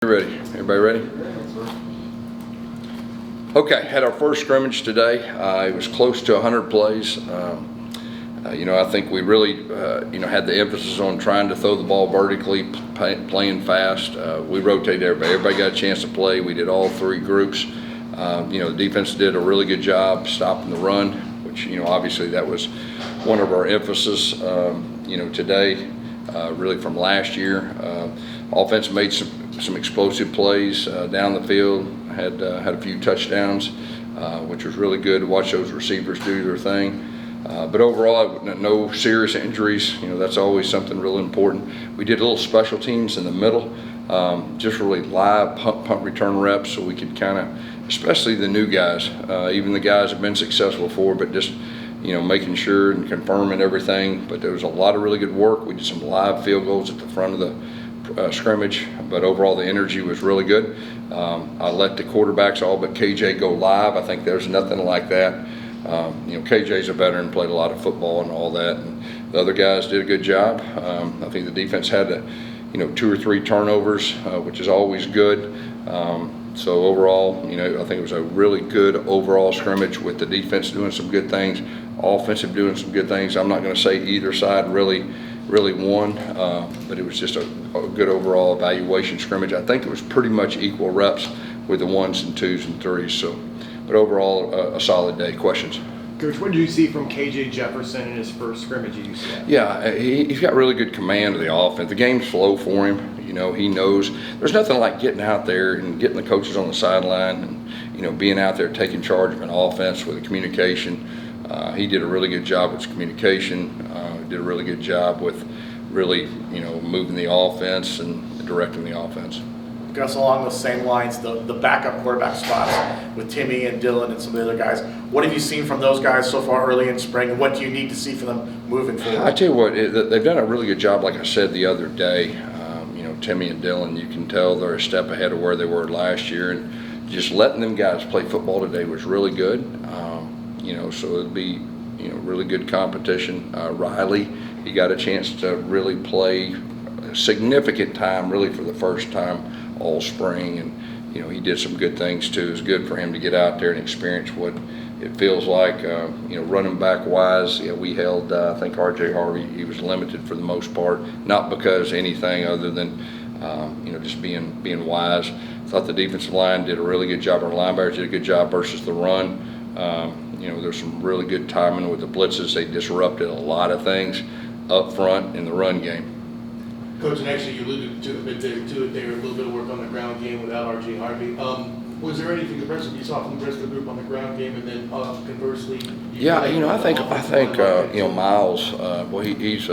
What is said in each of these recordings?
Ready? Everybody ready? Okay, had our first scrimmage today. It was close to 100 plays. I think we really, had the emphasis on trying to throw the ball vertically, playing fast. We rotated everybody. Everybody got a chance to play. We did all three groups. The defense did a really good job stopping the run, which, obviously that was one of our emphasis, today, really from last year. Offense made some explosive plays down the field. Had a few touchdowns, which was really good to watch those receivers do their thing. But overall, no serious injuries. That's always something really important. We did a little special teams in the middle, just really live punt return reps, so we could kind of, especially the new guys, even the guys have been successful before, but just making sure and confirming everything. But there was a lot of really good work. We did some live field goals at the front of the scrimmage, but overall the energy was really good. I let the quarterbacks all but KJ go live. I think there's nothing like that. KJ's a veteran, played a lot of football and all that, and the other guys did a good job. I think the defense had 2 or 3 turnovers, which is always good. So overall, I think it was a really good overall scrimmage with the defense doing some good things, offensive doing some good things. I'm not going to say either side really won, but it was just a good overall evaluation scrimmage. I think it was pretty much equal reps with the 1s and 2s and 3s. So, but overall, a solid day. Questions? Coach, what did you see from KJ Jefferson in his first scrimmage at UCF? Yeah, he's got really good command of the offense. The game's slow for him. He knows there's nothing like getting out there and getting the coaches on the sideline and, being out there taking charge of an offense with the communication. He did a really good job with communication. Did a really good job with really, moving the offense and directing the offense. Gus, along those same lines, the backup quarterback spots with Timmy and Dylan and some of the other guys, what have you seen from those guys so far early in spring, and what do you need to see from them moving forward? I tell you what, they've done a really good job, like I said the other day. Timmy and Dylan, you can tell they're a step ahead of where they were last year, and just letting them guys play football today was really good. So it'd be, really good competition. Riley, he got a chance to really play significant time, really for the first time all spring, and he did some good things too. It was good for him to get out there and experience what it feels like. Running back wise, we held I think RJ Harvey. He was limited for the most part, not because anything other than just being wise. Thought the defensive line did a really good job. Our linebackers did a good job versus the run. There's some really good timing with the blitzes. They disrupted a lot of things up front in the run game. Coach, and actually you alluded to it there, a little bit of work on the ground game without R.J. Harvey. Was there anything impressive you saw from the rest of the group on the ground game, and then conversely? I think Miles. He's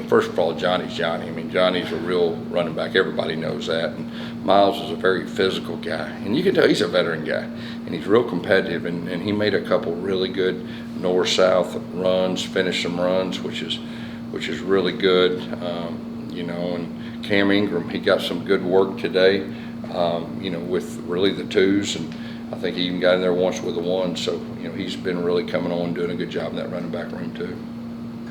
first of all, Johnny's Johnny. I mean, Johnny's a real running back. Everybody knows that. And Miles is a very physical guy, and you can tell he's a veteran guy, and he's real competitive. And he made a couple really good north-south runs, finished some runs, which is really good. And Cam Ingram, he got some good work today. With really the 2s, and I think he even got in there once with the 1. So he's been really coming on, doing a good job in that running back room too.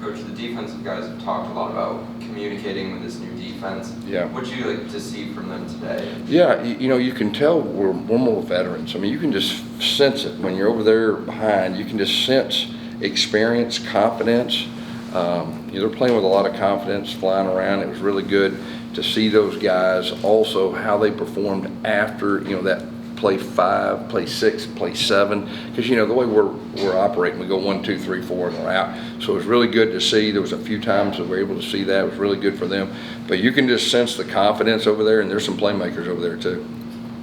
Coach, the defensive guys have talked a lot about communicating with this new defense. Yeah. What would you like to see from them today? Yeah, you can tell we're more veterans. I mean, you can just sense it when you're over there behind. You can just sense experience, confidence. They're playing with a lot of confidence, flying around. It was really good to see those guys also how they performed after that play 5, play 6, play 7, because the way we're operating, we go 1, 2, 3, 4 and we're out. So it was really good to see. There was a few times that we were able to see that. It was really good for them. But you can just sense the confidence over there, and there's some playmakers over there too.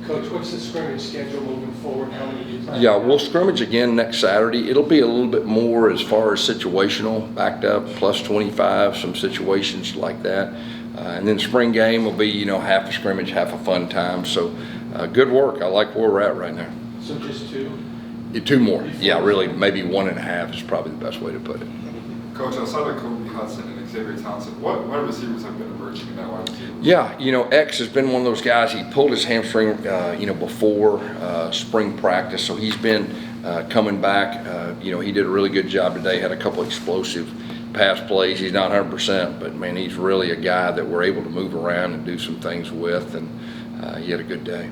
Coach, what's the scrimmage schedule moving forward? How many do you plan? Yeah, we'll scrimmage again next Saturday. It'll be a little bit more as far as situational, backed up, plus 25, some situations like that. And then spring game will be, half a scrimmage, half a fun time. So good work. I like where we're at right now. So just 2? 2 more. Yeah, really, maybe 1.5 is probably the best way to put it. Coach, outside of Kobe Hudson and Xavier Townsend, what receivers have been emerging in that wide receiver? Yeah, X has been one of those guys. He pulled his hamstring, before spring practice, so he's been coming back. He did a really good job today. Had a couple explosive pass plays. He's not 100%, but man, he's really a guy that we're able to move around and do some things with. And he had a good day.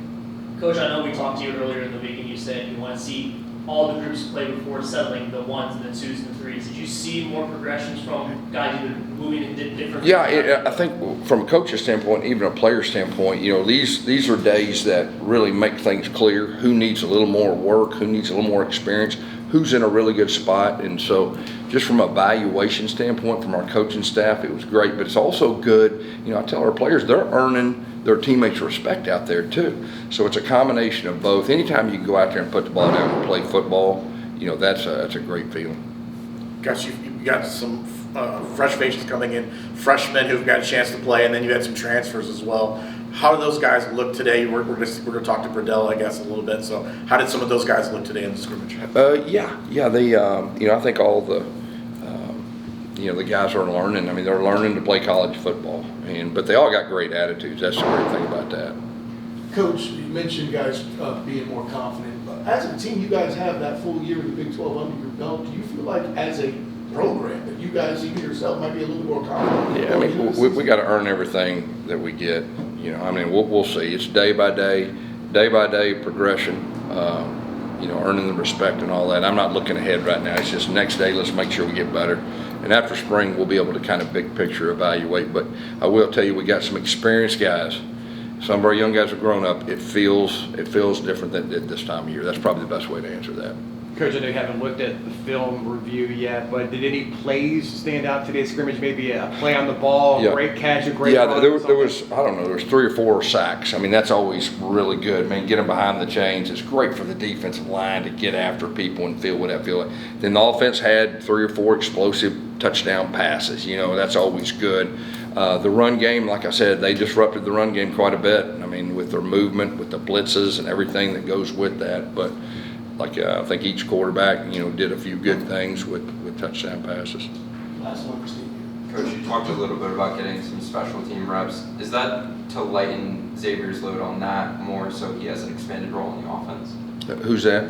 Coach, I know we talked to you earlier in the week and you said you want to see all the groups play before settling the ones and the twos and the threes. Did you see more progressions from guys either moving in different? Yeah, I think from a coach's standpoint, even a player standpoint, these are days that really make things clear. Who needs a little more work? Who needs a little more experience? Who's in a really good spot? And so just from a valuation standpoint, from our coaching staff, it was great. But it's also good, I tell our players, they're earning their teammates' respect out there too. So it's a combination of both. Anytime you can go out there and put the ball down and play football, that's a great feeling. Guys, you got some fresh faces coming in, freshmen who've got a chance to play, and then you had some transfers as well. How do those guys look today? We're going to talk to Burdell, I guess, a little bit. So how did some of those guys look today in the scrimmage? Yeah. They, I think all the, the guys are learning. I mean, they're learning to play college football, but they all got great attitudes. That's the great thing about that. Coach, you mentioned guys being more confident. As a team, you guys have that full year of the Big 12 under your belt. Do you feel like as a program that you guys, even yourself, might be a little more confident? Yeah, I mean, we got to earn everything that we get. We'll see. It's day by day progression. Earning the respect and all that. I'm not looking ahead right now. It's just next day, let's make sure we get better. And after spring, we'll be able to kind of big picture evaluate. But I will tell you, we got some experienced guys. Some of our young guys have grown up. It feels different than it did this time of year. That's probably the best way to answer that. Coach, I know you haven't looked at the film review yet, but did any plays stand out today's scrimmage? Maybe a play on the ball, a great catch, a great run? There was, I don't know, there was 3 or 4 sacks. I mean, that's always really good. Get them behind the chains. It's great for the defensive line to get after people and feel what I feel like. Then the offense had 3 or 4 explosive touchdown passes. That's always good. The run game, like I said, they disrupted the run game quite a bit. With their movement, with the blitzes and everything that goes with that. But I think each quarterback, did a few good things with touchdown passes. Last one for Steve. Coach, you talked a little bit about getting some special team reps. Is that to lighten Xavier's load on that more so he has an expanded role in the offense? Who's that?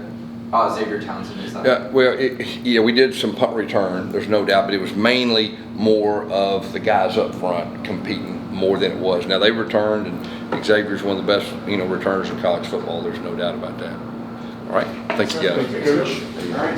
Xavier Townsend, is that? Yeah, well, we did some punt return, there's no doubt, but it was mainly more of the guys up front competing more than it was. Now, they returned, and Xavier's one of the best, returners in college football. There's no doubt about that. All right, thanks, guys. All right.